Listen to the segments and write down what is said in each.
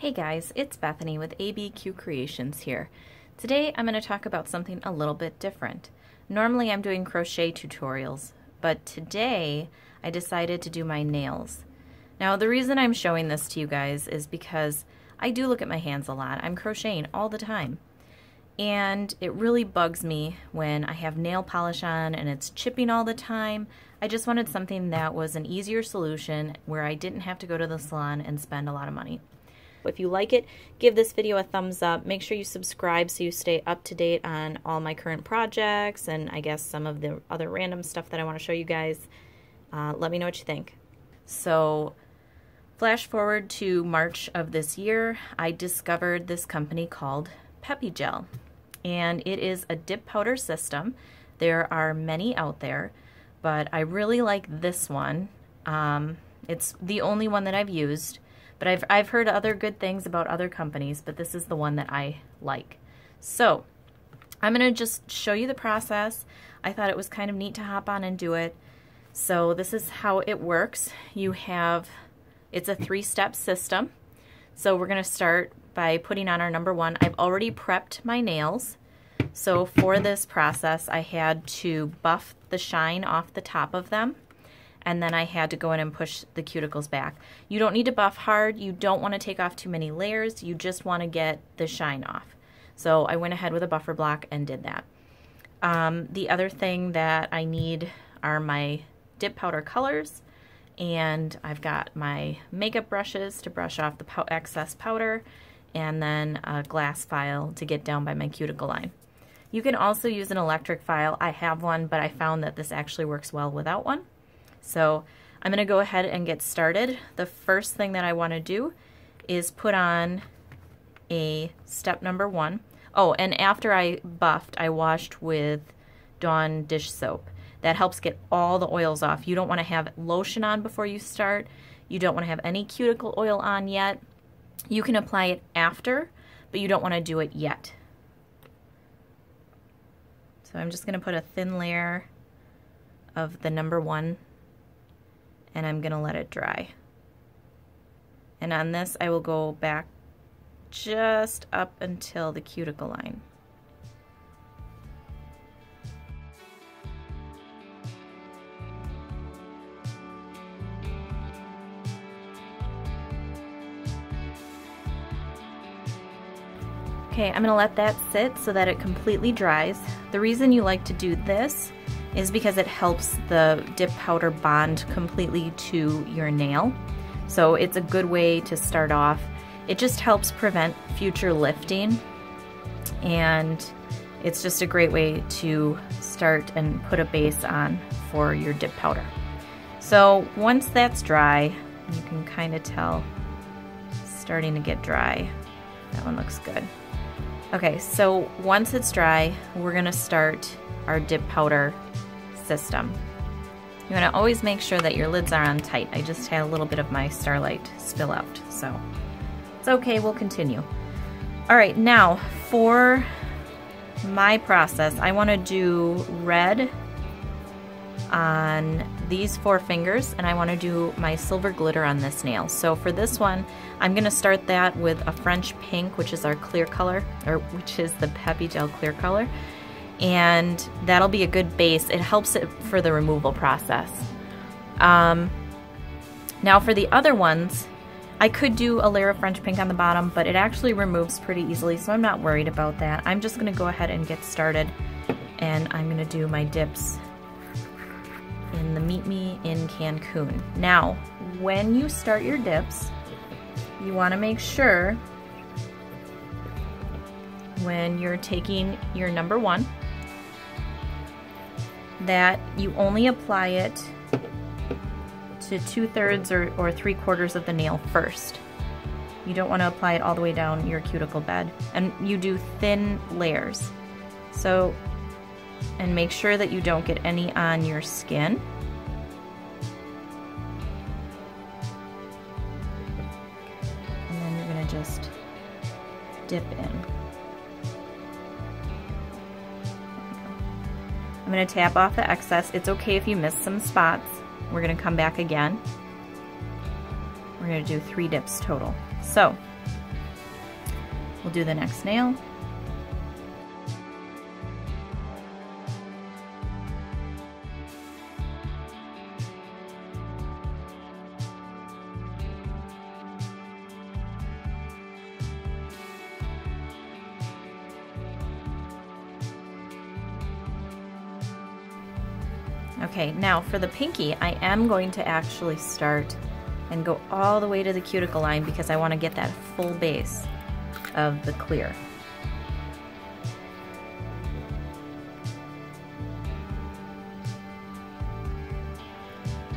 Hey guys, it's Bethany with ABCuteCreations here. Today I'm going to talk about something a little bit different. Normally I'm doing crochet tutorials, but today I decided to do my nails. Now the reason I'm showing this to you guys is because I do look at my hands a lot. I'm crocheting all the time. And it really bugs me when I have nail polish on and it's chipping all the time. I just wanted something that was an easier solution where I didn't have to go to the salon and spend a lot of money. If you like it, give this video a thumbs up. Make sure you subscribe so you stay up to date on all my current projects and I guess some of the other random stuff that I want to show you guys. Let me know what you think. So, flash forward to March of this year, I discovered this company called Peppy Gel. And it is a dip powder system. There are many out there, but I really like this one. It's the only one that I've used. But I've heard other good things about other companies, but this is the one that I like. So I'm going to just show you the process. I thought it was kind of neat to hop on and do it. So this is how it works. It's a 3-step system. So we're going to start by putting on our number 1. I've already prepped my nails. So for this process, I had to buff the shine off the top of them. And then I had to go in and push the cuticles back. You don't need to buff hard. You don't want to take off too many layers. You just want to get the shine off. So I went ahead with a buffer block and did that. The other thing that I need are my dip powder colors. And I've got my makeup brushes to brush off the excess powder. And then a glass file to get down by my cuticle line. You can also use an electric file. I have one, but I found that this actually works well without one. So I'm going to go ahead and get started. The first thing that I want to do is put on a step number 1. Oh, and after I buffed, I washed with Dawn dish soap. That helps get all the oils off. You don't want to have lotion on before you start. You don't want to have any cuticle oil on yet. You can apply it after, but you don't want to do it yet. So I'm just going to put a thin layer of the number 1 and I'm going to let it dry. And on this I will go back just up until the cuticle line. Okay, I'm going to let that sit so that it completely dries. The reason you like to do this is because it helps the dip powder bond completely to your nail. So it's a good way to start off. It just helps prevent future lifting, and it's just a great way to start and put a base on for your dip powder. So once that's dry, you can kind of tell it's starting to get dry. That one looks good. Okay, so once it's dry, we're gonna start our dip powder system. You want to always make sure that your lids are on tight. I just had a little bit of my Starlight spill out, so it's okay, we'll continue. Alright, now for my process, I want to do red on these 4 fingers, and I want to do my silver glitter on this nail. So for this one, I'm going to start that with a French pink, which is our clear color, or which is the Peppy Gel clear color. And that'll be a good base. It helps it for the removal process. Now for the other ones, I could do a layer of French pink on the bottom, but it actually removes pretty easily, so I'm not worried about that. I'm just gonna go ahead and get started, and I'm gonna do my dips in the Meet Me in Cancun. Now, when you start your dips, you wanna make sure when you're taking your number 1, that you only apply it to 2/3 or 3/4 of the nail first. You don't want to apply it all the way down your cuticle bed. And you do thin layers. So, and make sure that you don't get any on your skin. And then you're going to just dip in. I'm going to tap off the excess. It's okay if you miss some spots. We're going to come back again. We're going to do 3 dips total. So We'll do the next nail. Okay, now for the pinky, I am going to actually start and go all the way to the cuticle line because I want to get that full base of the clear.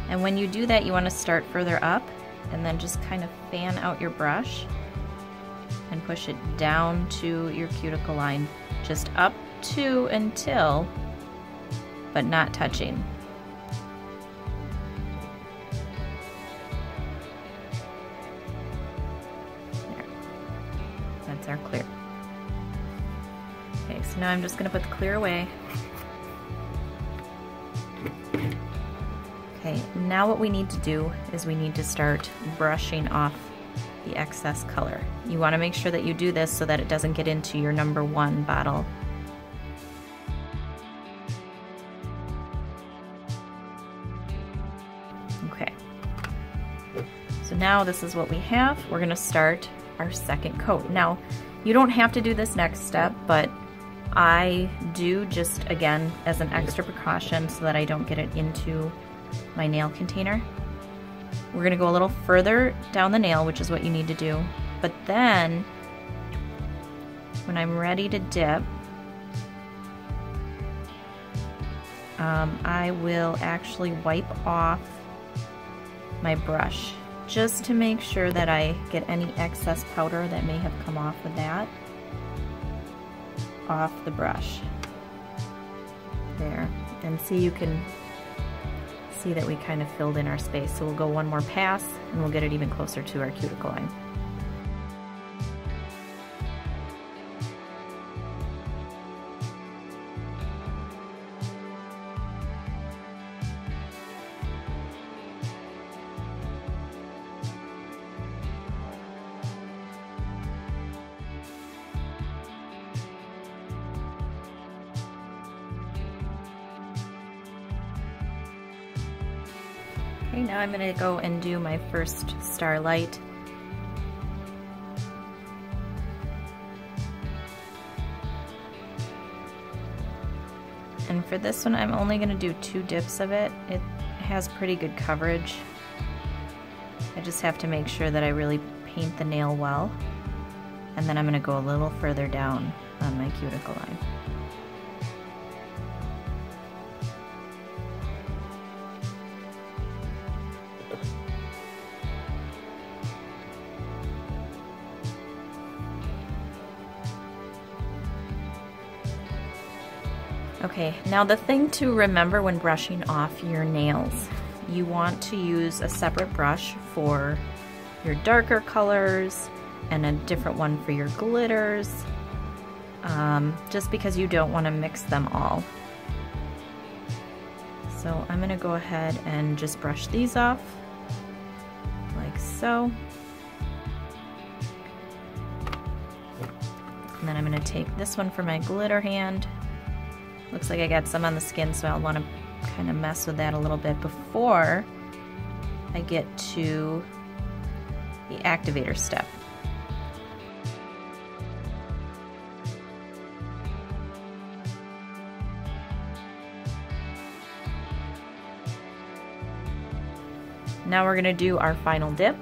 And when you do that, you want to start further up and then just kind of fan out your brush and push it down to your cuticle line, just up to until, but not touching. There. That's our clear. Okay, so now I'm just going to put the clear away. Okay, now what we need to do is we need to start brushing off the excess color. You want to make sure that you do this so that it doesn't get into your #1 bottle. Okay, so now this is what we have. We're going to start our second coat. Now, you don't have to do this next step, but I do just, again, as an extra precaution so that I don't get it into my nail container. We're going to go a little further down the nail, which is what you need to do, but then when I'm ready to dip, I will actually wipe off my brush just to make sure that I get any excess powder that may have come off of that off the brush. There, and see, you can see that we kind of filled in our space. So we'll go one more pass and we'll get it even closer to our cuticle line. Okay, now I'm going to go and do my first starlight. And for this one, I'm only going to do 2 dips of it. It has pretty good coverage. I just have to make sure that I really paint the nail well. And then I'm going to go a little further down on my cuticle line. Okay, now the thing to remember when brushing off your nails, you want to use a separate brush for your darker colors and a different one for your glitters, just because you don't want to mix them all. So I'm going to go ahead and just brush these off like so. And then I'm going to take this one for my glitter hand. Looks like I got some on the skin, so I'll want to kind of mess with that a little bit before I get to the activator step. Now we're going to do our final dip.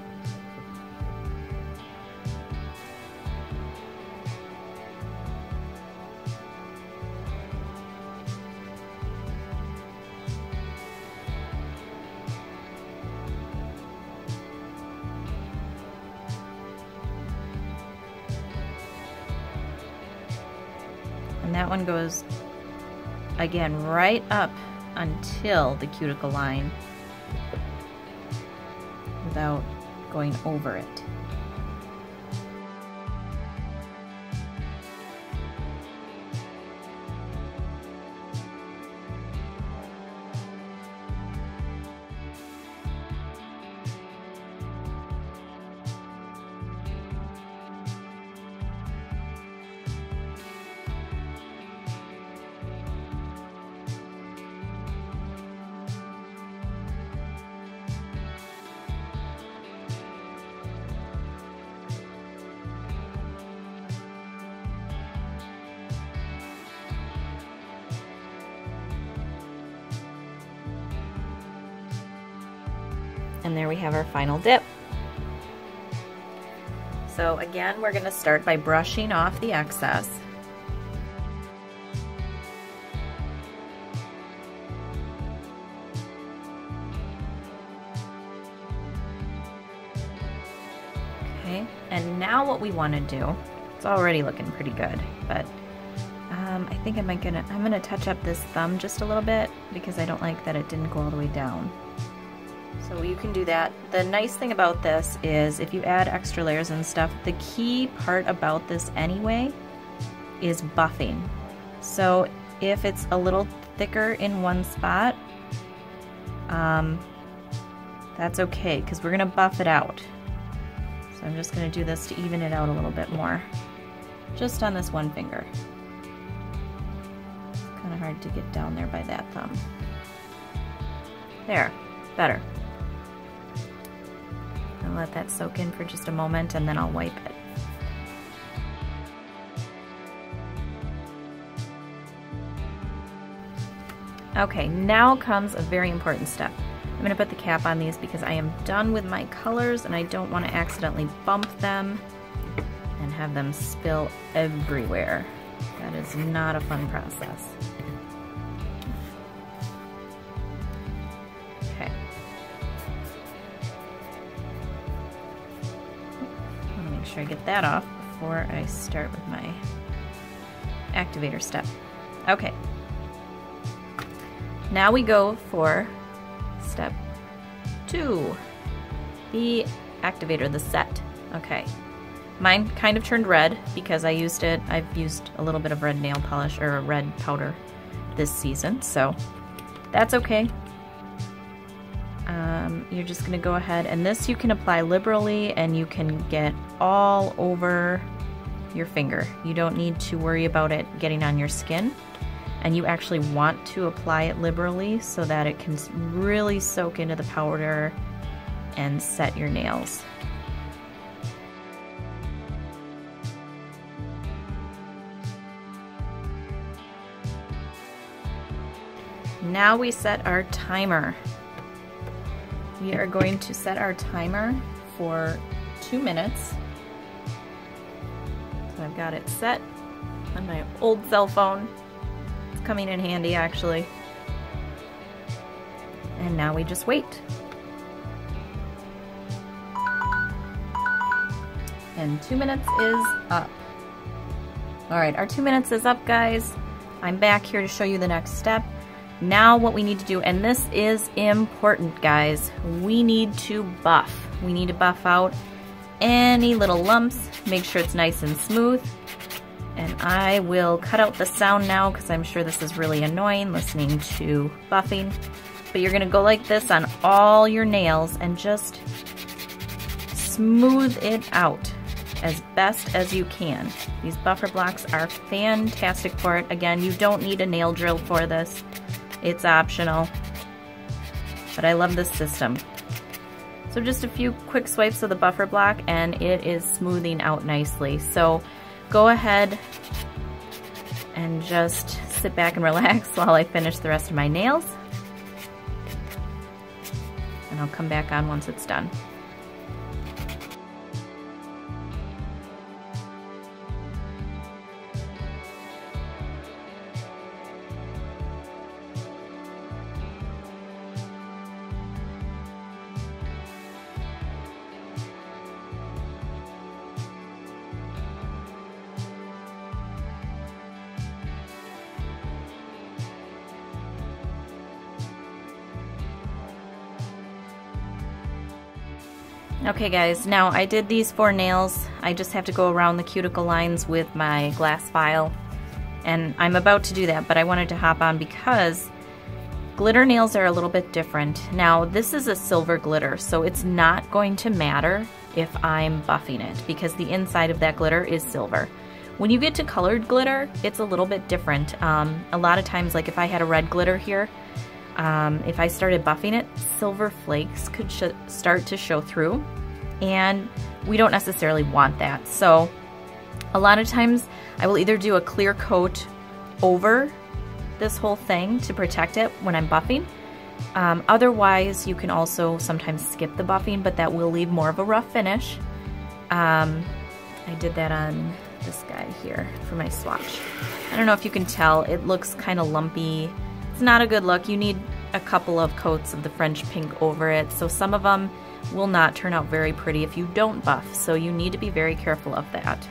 And that one goes, again, right up until the cuticle line without going over it. And there we have our final dip. So again, we're going to start by brushing off the excess. Okay, and now what we want to do, it's already looking pretty good, but I think I'm gonna touch up this thumb just a little bit because I don't like that it didn't go all the way down. So you can do that. The nice thing about this is if you add extra layers and stuff, the key part about this anyway is buffing. So if it's a little thicker in one spot, that's okay because we're gonna buff it out. So I'm just gonna do this to even it out a little bit more, just on this one finger. Kind of hard to get down there by that thumb. There, better. I'll let that soak in for just a moment and then I'll wipe it. Okay, now comes a very important step. I'm going to put the cap on these because I am done with my colors and I don't want to accidentally bump them and have them spill everywhere. That is not a fun process. Okay. I want to make sure I get that off before I start with my activator step. Okay. Now we go for step 2, the activator, the set. Okay. Mine kind of turned red because I've used a little bit of red nail polish or a red powder this season, so that's okay. You're just gonna go ahead, and this you can apply liberally and you can get all over your finger. You don't need to worry about it getting on your skin, and you actually want to apply it liberally so that it can really soak into the powder and set your nails. Now we set our timer. We are going to set our timer for 2 minutes. So I've got it set on my old cell phone. It's coming in handy actually. And now we just wait. And 2 minutes is up. All right, our 2 minutes is up, guys. I'm back here to show you the next step. Now what we need to do, and this is important, guys, we need to buff. We need to buff out any little lumps, make sure it's nice and smooth. And I will cut out the sound now because I'm sure this is really annoying listening to buffing. But you're gonna go like this on all your nails and just smooth it out as best as you can. These buffer blocks are fantastic for it. Again, you don't need a nail drill for this. It's optional, but I love this system. So just a few quick swipes of the buffer block and it is smoothing out nicely. So go ahead and just sit back and relax while I finish the rest of my nails. And I'll come back on once it's done. Okay guys, now I did these 4 nails. I just have to go around the cuticle lines with my glass file, and I'm about to do that, but I wanted to hop on because glitter nails are a little bit different. Now this is a silver glitter, so it's not going to matter if I'm buffing it because the inside of that glitter is silver. When you get to colored glitter, it's a little bit different. A lot of times, like if I had a red glitter here, if I started buffing it, silver flakes could start to show through, and we don't necessarily want that. So a lot of times I will either do a clear coat over this whole thing to protect it when I'm buffing, Otherwise, you can also sometimes skip the buffing, but that will leave more of a rough finish. I did that on this guy here for my swatch. I don't know if you can tell, it looks kind of lumpy. It's not a good look. You need a couple of coats of the French pink over it, so some of them will not turn out very pretty if you don't buff, so you need to be very careful of that.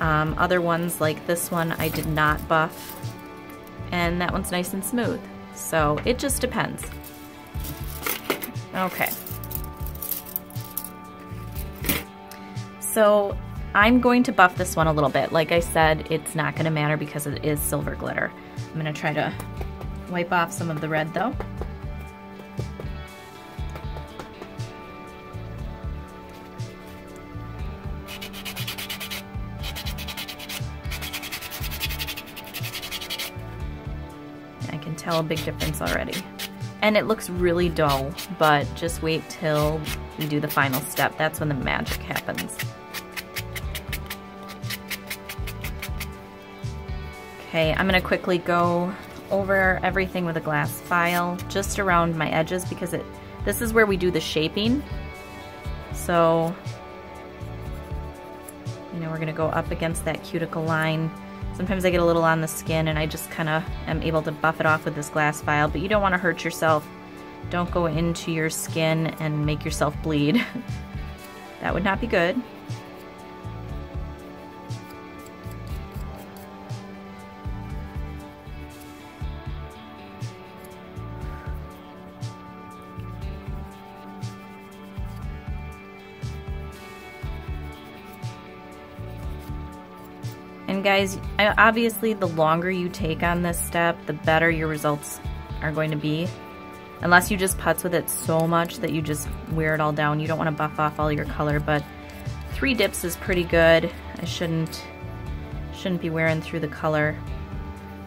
Other ones like this one I did not buff, and that one's nice and smooth, so it just depends. Okay, so I'm going to buff this one a little bit. Like I said, it's not going to matter because it is silver glitter. I'm going to try to wipe off some of the red though. I can tell a big difference already. And it looks really dull, but just wait till we do the final step. That's when the magic happens. Okay, I'm gonna quickly go over everything with a glass file, just around my edges, because this is where we do the shaping. So, you know, we're gonna go up against that cuticle line. Sometimes I get a little on the skin and I just kind of am able to buff it off with this glass file, but you don't want to hurt yourself. Don't go into your skin and make yourself bleed. That would not be good. And guys, obviously the longer you take on this step, the better your results are going to be. Unless you just putz with it so much that you just wear it all down. You don't want to buff off all your color, but 3 dips is pretty good. I shouldn't be wearing through the color.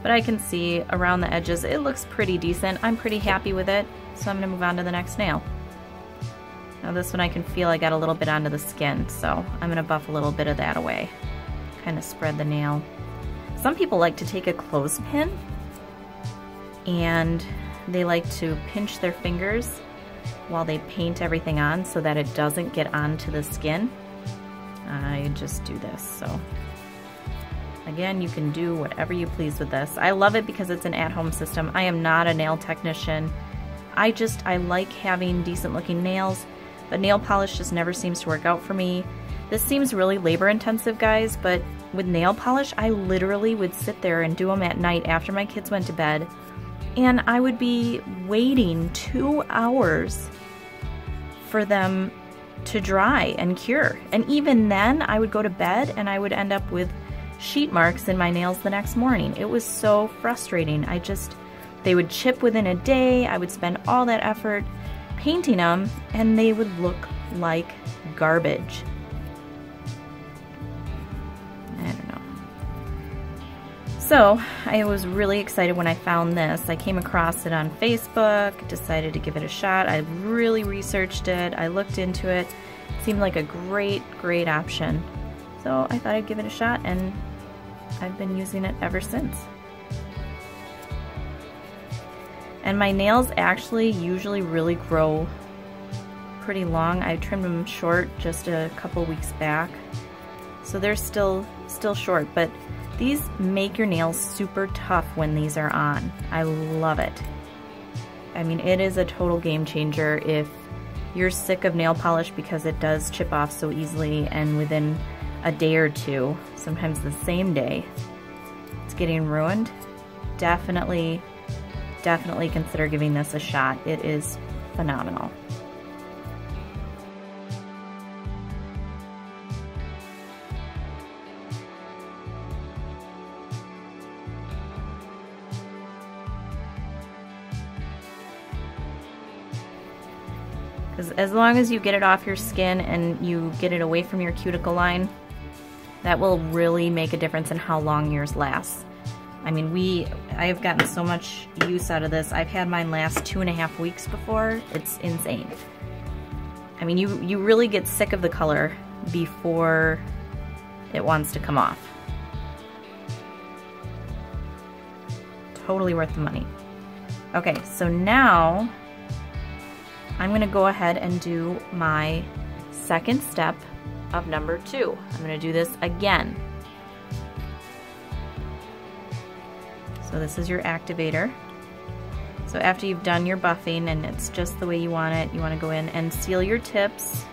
But I can see around the edges, it looks pretty decent. I'm pretty happy with it, so I'm gonna move on to the next nail. Now this one I can feel I got a little bit onto the skin, so I'm gonna buff a little bit of that away. Kind of spread the nail. Some people like to take a clothespin and they like to pinch their fingers while they paint everything on so that it doesn't get onto the skin. I just do this. So again, you can do whatever you please with this. I love it because it's an at-home system. I am not a nail technician. I like having decent looking nails, but nail polish just never seems to work out for me. This seems really labor intensive, guys, but with nail polish, I literally would sit there and do them at night after my kids went to bed, and I would be waiting 2 hours for them to dry and cure. And even then, I would go to bed and I would end up with sheet marks in my nails the next morning. It was so frustrating. They would chip within a day. I would spend all that effort painting them, and they would look like garbage. So I was really excited when I found this. I came across it on Facebook, decided to give it a shot. I really researched it. I looked into it. It seemed like a great option. So I thought I'd give it a shot, and I've been using it ever since. And my nails actually usually really grow pretty long. I trimmed them short just a couple weeks back. So they're still short, but these make your nails super tough when these are on. I love it. I mean, it is a total game changer if you're sick of nail polish because it does chip off so easily, and within a day or two, sometimes the same day, it's getting ruined. Definitely consider giving this a shot. It is phenomenal. Because as long as you get it off your skin and you get it away from your cuticle line, that will really make a difference in how long yours lasts. I mean, I've gotten so much use out of this. I've had mine last 2.5 weeks before. It's insane. I mean, you really get sick of the color before it wants to come off. Totally worth the money. Okay, so now I'm going to go ahead and do my second step of number 2. I'm going to do this again. So this is your activator. So after you've done your buffing and it's just the way you want it, you want to go in and seal your tips.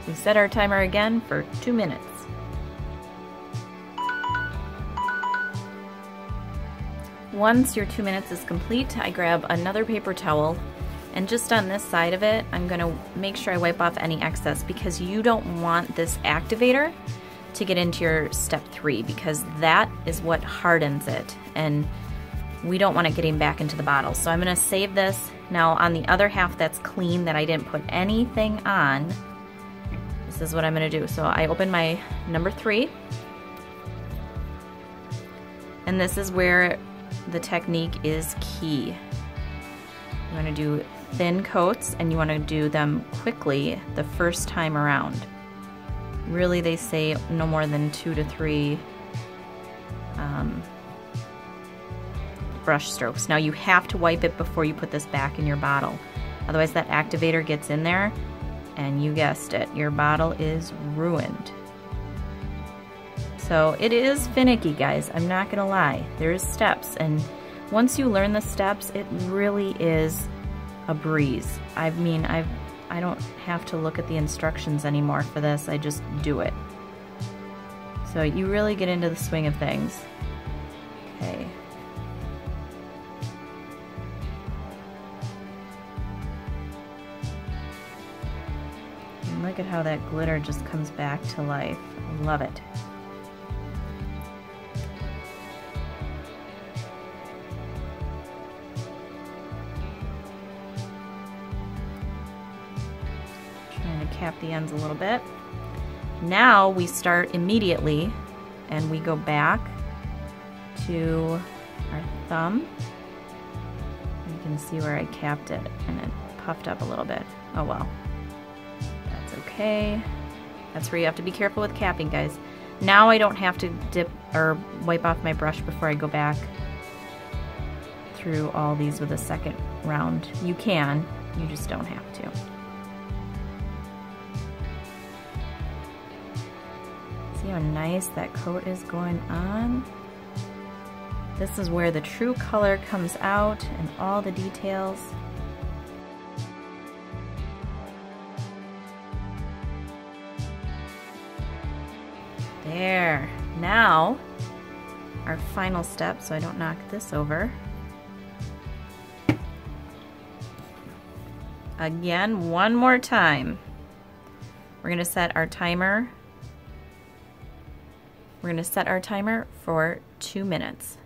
We set our timer again for 2 minutes. Once your 2 minutes is complete, I grab another paper towel, and just on this side of it, I'm going to make sure I wipe off any excess, because you don't want this activator to get into your step 3, because that is what hardens it, and we don't want it getting back into the bottle. So I'm going to save this. Now on the other half that's clean, that I didn't put anything on, this is what I'm going to do. So I open my number 3, and this is where the technique is key. You want to do thin coats, and you want to do them quickly the first time around. Really, they say no more than 2 to 3 brush strokes. Now you have to wipe it before you put this back in your bottle. Otherwise that activator gets in there, and you guessed it, your bottle is ruined. So it is finicky, guys, I'm not gonna lie. There's steps, and once you learn the steps, it really is a breeze. I mean, I don't have to look at the instructions anymore for this, I just do it. So you really get into the swing of things. Okay. And look at how that glitter just comes back to life. I love it. Cap the ends a little bit. Now we start immediately, and we go back to our thumb. You can see where I capped it, and it puffed up a little bit. Oh well, that's okay. That's where you have to be careful with capping, guys. Now I don't have to dip or wipe off my brush before I go back through all these with a second round. You can, you just don't have to. See how nice that coat is going on? This is where the true color comes out and all the details. There. Now, our final step, so I don't knock this over. Again, one more time. We're gonna set our timer. We're gonna set our timer for 2 minutes.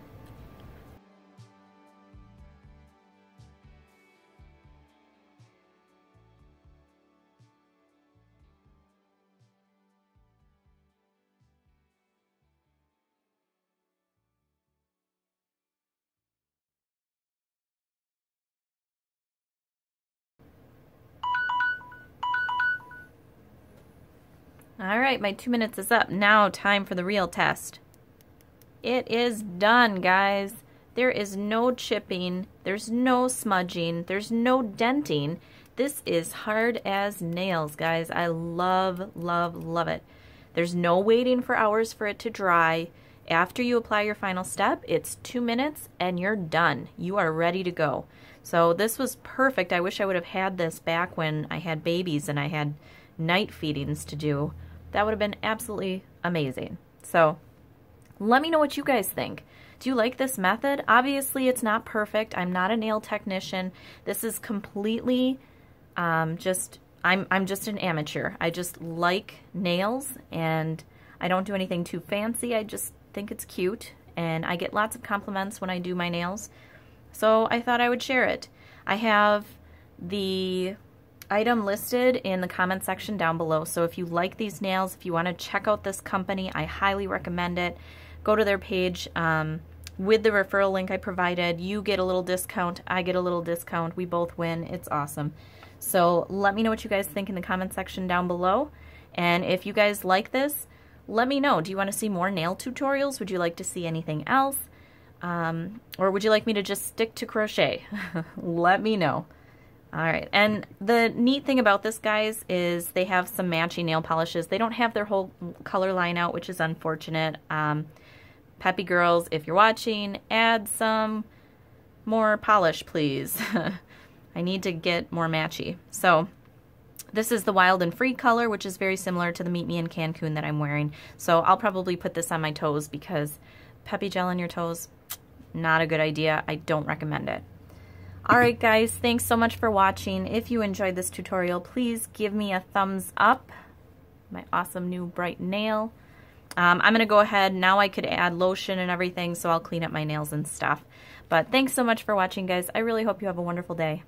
All right, my 2 minutes is up. Now time for the real test. It is done, guys. There is no chipping, there's no smudging, there's no denting. This is hard as nails, guys. I love, love, love it. There's no waiting for hours for it to dry. After you apply your final step, it's 2 minutes and you're done. You are ready to go. So this was perfect. I wish I would have had this back when I had babies and I had night feedings to do. That would have been absolutely amazing. So let me know what you guys think. Do you like this method? Obviously it's not perfect. I'm not a nail technician. This is completely I'm just an amateur. I just like nails and I don't do anything too fancy. I just think it's cute and I get lots of compliments when I do my nails. So I thought I would share it. I have the item listed in the comment section down below. So if you like these nails, if you want to check out this company, I highly recommend it. Go to their page with the referral link I provided. You get a little discount, I get a little discount, we both win. It's awesome. So let me know what you guys think in the comment section down below. And if you guys like this, let me know. Do you want to see more nail tutorials? Would you like to see anything else? Or would you like me to just stick to crochet? Let me know. All right, and the neat thing about this, guys, is they have some matching nail polishes. They don't have their whole color line out, which is unfortunate. Peppy girls, if you're watching, add some more polish, please. I need to get more matchy. So this is the Wild and Free color, which is very similar to the Meet Me in Cancun that I'm wearing. So I'll probably put this on my toes because peppy gel on your toes, not a good idea. I don't recommend it. Alright guys, thanks so much for watching. If you enjoyed this tutorial, please give me a thumbs up. My awesome new bright nail. I'm going to go ahead, now I could add lotion and everything, so I'll clean up my nails and stuff. But thanks so much for watching, guys. I really hope you have a wonderful day.